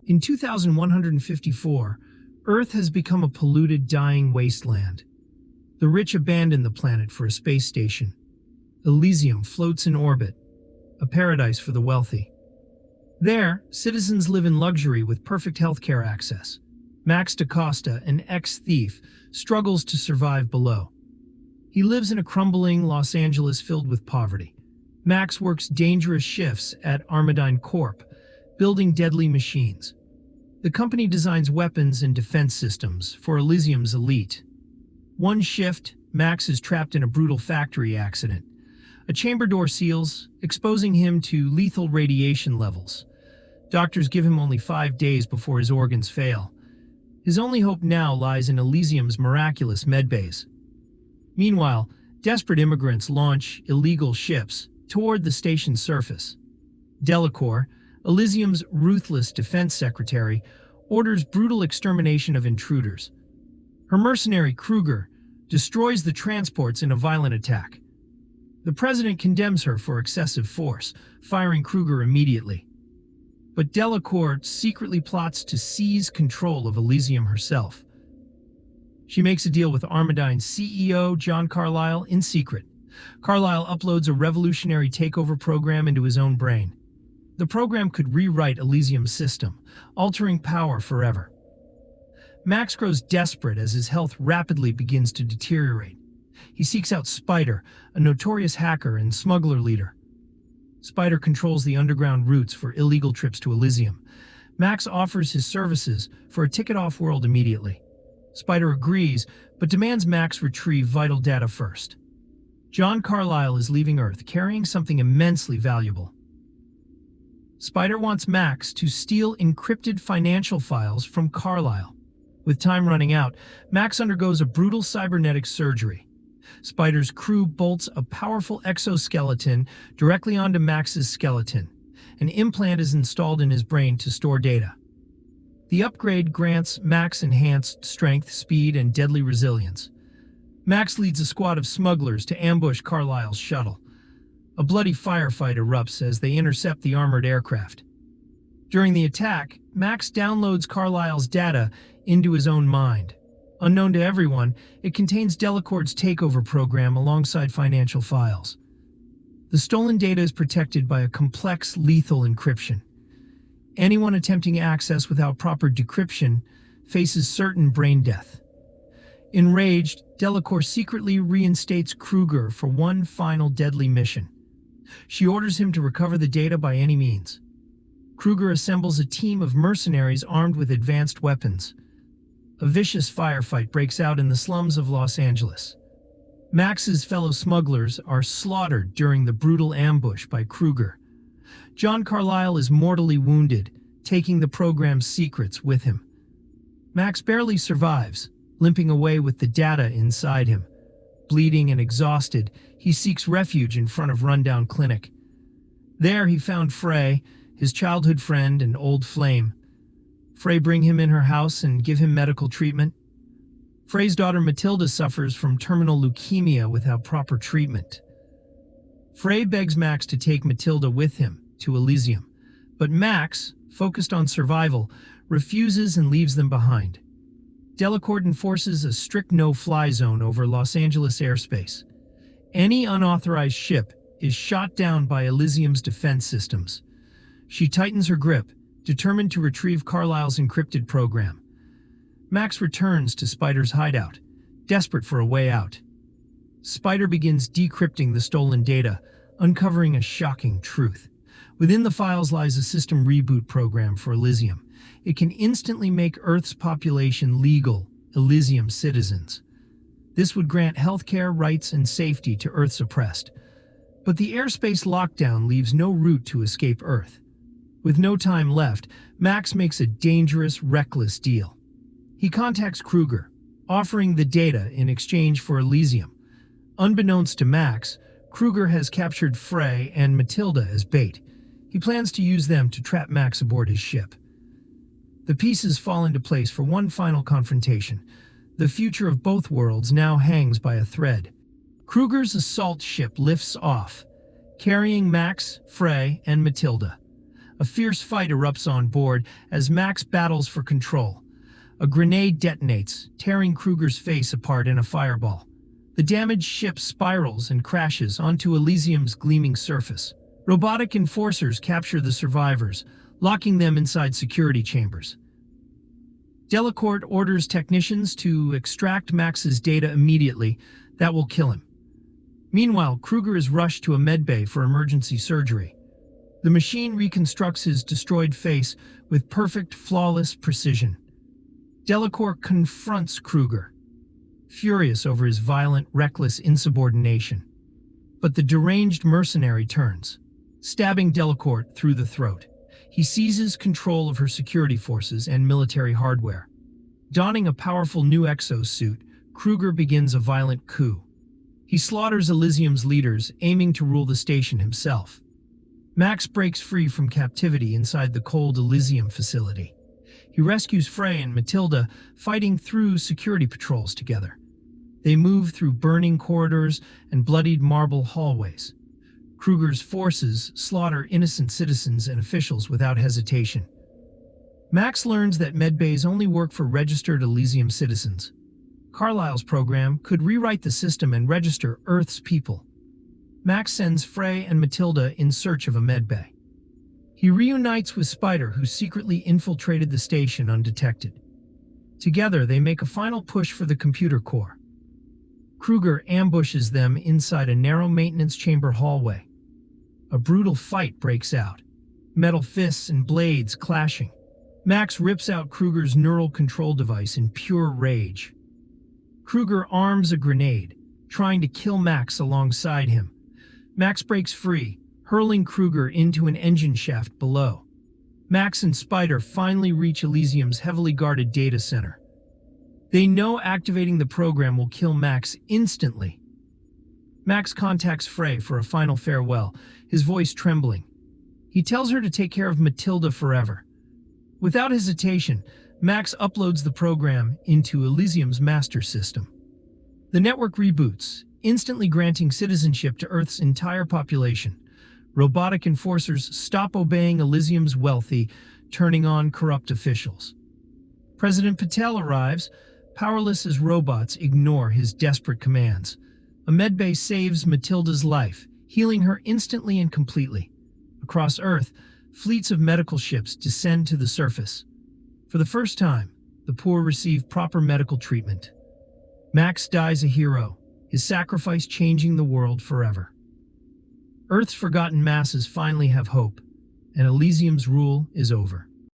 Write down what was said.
In 2154, Earth has become a polluted, dying wasteland. The rich abandon the planet for a space station. Elysium floats in orbit, a paradise for the wealthy. There, citizens live in luxury with perfect healthcare access. Max Da Costa, an ex-thief, struggles to survive below. He lives in a crumbling Los Angeles filled with poverty. Max works dangerous shifts at Armadine Corp, building deadly machines. The company designs weapons and defense systems for Elysium's elite. One shift, Max is trapped in a brutal factory accident. A chamber door seals, exposing him to lethal radiation levels. Doctors give him only 5 days before his organs fail. His only hope now lies in Elysium's miraculous med bays. Meanwhile, desperate immigrants launch illegal ships toward the station's surface. Delacour, Elysium's ruthless defense secretary, orders brutal extermination of intruders. Her mercenary Kruger destroys the transports in a violent attack. The president condemns her for excessive force, firing Kruger immediately. But Delacour secretly plots to seize control of Elysium herself. She makes a deal with Armadine's CEO, John Carlyle, in secret. Carlyle uploads a revolutionary takeover program into his own brain. The program could rewrite Elysium's system, altering power forever. Max grows desperate as his health rapidly begins to deteriorate. He seeks out Spider, a notorious hacker and smuggler leader. Spider controls the underground routes for illegal trips to Elysium. Max offers his services for a ticket off-world immediately. Spider agrees, but demands Max retrieve vital data first. John Carlyle is leaving Earth, carrying something immensely valuable. Spider wants Max to steal encrypted financial files from Carlyle. With time running out, Max undergoes a brutal cybernetic surgery. Spider's crew bolts a powerful exoskeleton directly onto Max's skeleton. An implant is installed in his brain to store data. The upgrade grants Max enhanced strength, speed, and deadly resilience. Max leads a squad of smugglers to ambush Carlyle's shuttle. A bloody firefight erupts as they intercept the armored aircraft. During the attack, Max downloads Carlyle's data into his own mind. Unknown to everyone, it contains Delacour's takeover program alongside financial files. The stolen data is protected by a complex, lethal encryption. Anyone attempting access without proper decryption faces certain brain death. Enraged, Delacour secretly reinstates Kruger for one final deadly mission. She orders him to recover the data by any means. Kruger assembles a team of mercenaries armed with advanced weapons. A vicious firefight breaks out in the slums of Los Angeles. Max's fellow smugglers are slaughtered during the brutal ambush by Kruger. John Carlyle is mortally wounded, taking the program's secrets with him. Max barely survives, limping away with the data inside him. Bleeding and exhausted, he seeks refuge in front of rundown clinic. There he found Frey, his childhood friend and old flame. Frey bring him in her house and give him medical treatment. Frey's daughter Matilda suffers from terminal leukemia without proper treatment. Frey begs Max to take Matilda with him to Elysium, but Max, focused on survival, refuses and leaves them behind. Delacour enforces a strict no-fly zone over Los Angeles airspace. Any unauthorized ship is shot down by Elysium's defense systems. She tightens her grip, determined to retrieve Carlyle's encrypted program. Max returns to Spider's hideout, desperate for a way out. Spider begins decrypting the stolen data, uncovering a shocking truth. Within the files lies a system reboot program for Elysium. It can instantly make Earth's population legal Elysium citizens. This would grant healthcare, rights, and safety to Earth's oppressed. But the airspace lockdown leaves no route to escape Earth. With no time left, Max makes a dangerous, reckless deal. He contacts Kruger, offering the data in exchange for Elysium. Unbeknownst to Max, Kruger has captured Frey and Matilda as bait. He plans to use them to trap Max aboard his ship. The pieces fall into place for one final confrontation. The future of both worlds now hangs by a thread. Kruger's assault ship lifts off, carrying Max, Frey, and Matilda. A fierce fight erupts on board as Max battles for control. A grenade detonates, tearing Kruger's face apart in a fireball. The damaged ship spirals and crashes onto Elysium's gleaming surface. Robotic enforcers capture the survivors, locking them inside security chambers. Delacourt orders technicians to extract Max's data immediately. That will kill him. Meanwhile, Kruger is rushed to a med bay for emergency surgery. The machine reconstructs his destroyed face with perfect, flawless precision. Delacourt confronts Kruger, furious over his violent, reckless insubordination. But the deranged mercenary turns, stabbing Delacourt through the throat. He seizes control of her security forces and military hardware. Donning a powerful new exosuit, Kruger begins a violent coup. He slaughters Elysium's leaders, aiming to rule the station himself. Max breaks free from captivity inside the cold Elysium facility. He rescues Frey and Matilda, fighting through security patrols together. They move through burning corridors and bloodied marble hallways. Kruger's forces slaughter innocent citizens and officials without hesitation. Max learns that medbays only work for registered Elysium citizens. Carlyle's program could rewrite the system and register Earth's people. Max sends Frey and Matilda in search of a medbay. He reunites with Spider, who secretly infiltrated the station undetected. Together, they make a final push for the computer core. Kruger ambushes them inside a narrow maintenance chamber hallway. A brutal fight breaks out, metal fists and blades clashing. Max rips out Kruger's neural control device in pure rage. Kruger arms a grenade, trying to kill Max alongside him. Max breaks free, hurling Kruger into an engine shaft below. Max and Spider finally reach Elysium's heavily guarded data center. They know activating the program will kill Max instantly. Max contacts Frey for a final farewell, his voice trembling. He tells her to take care of Matilda forever. Without hesitation, Max uploads the program into Elysium's master system. The network reboots, instantly granting citizenship to Earth's entire population. Robotic enforcers stop obeying Elysium's wealthy, turning on corrupt officials. President Patel arrives, powerless as robots ignore his desperate commands. A medbay saves Matilda's life, healing her instantly and completely. Across Earth, fleets of medical ships descend to the surface. For the first time, the poor receive proper medical treatment. Max dies a hero, his sacrifice changing the world forever. Earth's forgotten masses finally have hope, and Elysium's rule is over.